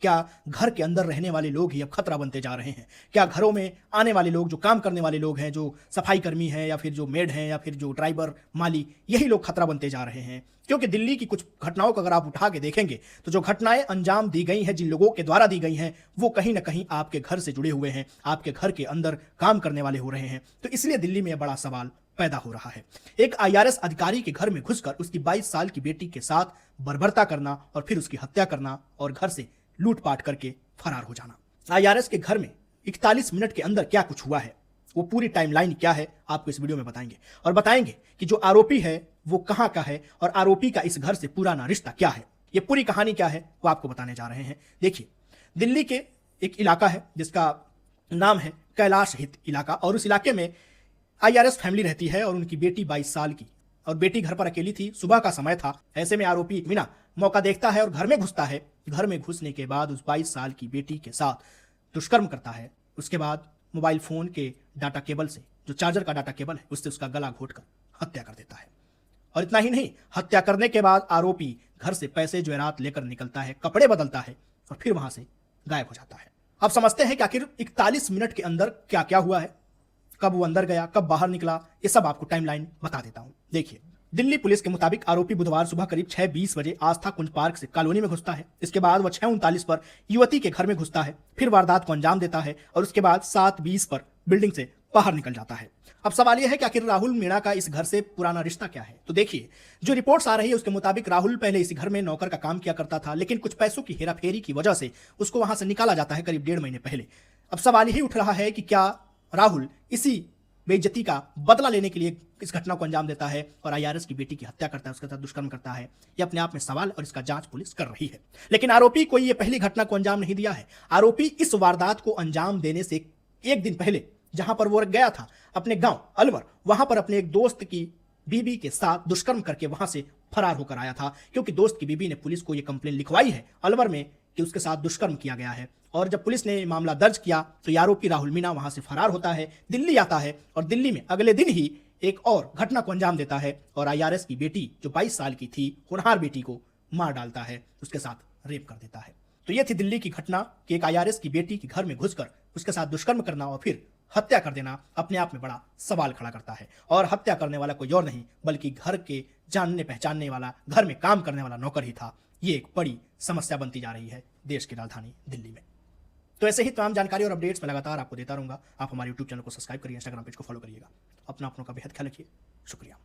क्या घर के अंदर रहने वाले लोग ही अब खतरा बनते जा रहे हैं? क्या घरों में आने वाले लोग, जो काम करने वाले लोग हैं, जो सफाई कर्मी हैं या फिर जो मेड हैं या फिर जो ड्राइवर, माली, यही लोग खतरा बनते जा रहे हैं? क्योंकि दिल्ली की कुछ घटनाओं को अगर आप उठा के देखेंगे तो जो घटनाएं अंजाम दी गई हैं, जिन लोगों के द्वारा दी गई हैं, वो कहीं ना कहीं आपके घर से जुड़े हुए हैं, आपके घर के अंदर काम करने वाले हो रहे हैं। तो इसलिए दिल्ली में यह बड़ा सवाल पैदा हो रहा है। एक आईआरएस अधिकारी के घर में घुसकर उसकी 22 साल की बेटी के साथ बर्बरता करना और फिर उसकी हत्या करना और घर से लूटपाट करके फरार हो जाना। आईआरएस के घर में 41 मिनट के अंदर क्या कुछ हुआ है, वो पूरी टाइमलाइन क्या है, आपको इस वीडियो में बताएंगे और बताएंगे कि जो आरोपी है वो कहां का है और आरोपी का इस घर से पुराना रिश्ता क्या है। ये पूरी कहानी क्या है वो आपको बताने जा रहे हैं। देखिए, दिल्ली के एक इलाका है जिसका नाम है कैलाश हित इलाका, और उस इलाके में आईआरएस फैमिली रहती है और उनकी बेटी 22 साल की, और बेटी घर पर अकेली थी। सुबह का समय था। ऐसे में आरोपी मीना मौका देखता है और घर में घुसता है। घर में घुसने के बाद उस 22 साल की बेटी के साथ दुष्कर्म करता है। उसके बाद मोबाइल फोन के डाटा केबल से, जो चार्जर का डाटा केबल है, उससे उसका गला घोटकर हत्या कर देता है। और इतना ही नहीं, हत्या करने के बाद आरोपी घर से पैसे जेवरात लेकर निकलता है, कपड़े बदलता है और फिर वहां से गायब हो जाता है। अब समझते हैं कि आखिर 41 मिनट के अंदर क्या क्या हुआ है, कब वो अंदर गया, कब बाहर निकला, ये सब आपको टाइमलाइन बता देता हूं। देखिए, दिल्ली पुलिस के मुताबिक आरोपी बुधवार सुबह करीब 6:20 बजे आस्था कुंज पार्क से कॉलोनी में घुसता है। इसके बाद वह 6:39 पर युवती के घर में घुसता है, फिर वारदात को अंजाम देता है और उसके बाद 7:20 पर बिल्डिंग से बाहर निकल जाता है। अब सवाल यह है कि आखिर राहुल मीणा का इस घर से पुराना रिश्ता क्या है। तो देखिए, जो रिपोर्ट्स आ रही है उसके मुताबिक राहुल पहले इस घर में नौकर का काम किया करता था, लेकिन कुछ पैसों की हेराफेरी की वजह से उसको वहां से निकाला जाता है करीब 1.5 महीने पहले। अब सवाल यही उठ रहा है कि क्या राहुल इसी बेइज्जती का बदला लेने के लिए इस घटना को अंजाम देता है और आईआरएस की बेटी की हत्या करता है, उसके साथ दुष्कर्म करता है। ये अपने आप में सवाल और इसका जांच पुलिस कर रही है। लेकिन आरोपी कोई ये पहली घटना को अंजाम नहीं दिया है। आरोपी इस वारदात को अंजाम देने से एक दिन पहले जहां पर वो गया था अपने गांव अलवर, वहां पर अपने एक दोस्त की बीबी के साथ दुष्कर्म करके वहां से फरार होकर आया था, क्योंकि दोस्त की बीबी ने पुलिस को यह कंप्लेन लिखवाई है अलवर में कि उसके साथ दुष्कर्म किया गया है। और जब पुलिस ने मामला दर्ज किया तो आरोपी राहुल मीणा वहां से फरार होता है, दिल्ली आता है और दिल्ली में अगले दिन ही एक और घटना को अंजाम देता है और आईआरएस की बेटी जो 22 साल की थी, होनहार बेटी को मार डालता है, उसके साथ रेप कर देता है। तो यह थी दिल्ली की घटना कि एक आईआरएस की बेटी के घर में घुसकर उसके साथ दुष्कर्म करना और फिर हत्या कर देना अपने आप में बड़ा सवाल खड़ा करता है। और हत्या करने वाला कोई और नहीं बल्कि घर के जानने पहचानने वाला, घर में काम करने वाला नौकर ही था। ये एक बड़ी समस्या बनती जा रही है देश की राजधानी दिल्ली में। तो ऐसे ही तमाम जानकारी और अपडेट्स मैं लगातार आपको देता रहूंगा। आप हमारे यूट्यूब चैनल को सब्सक्राइब करिए, इंस्टाग्राम पेज को फॉलो करिएगा। अपनों का बेहद ख्याल रखिए। शुक्रिया।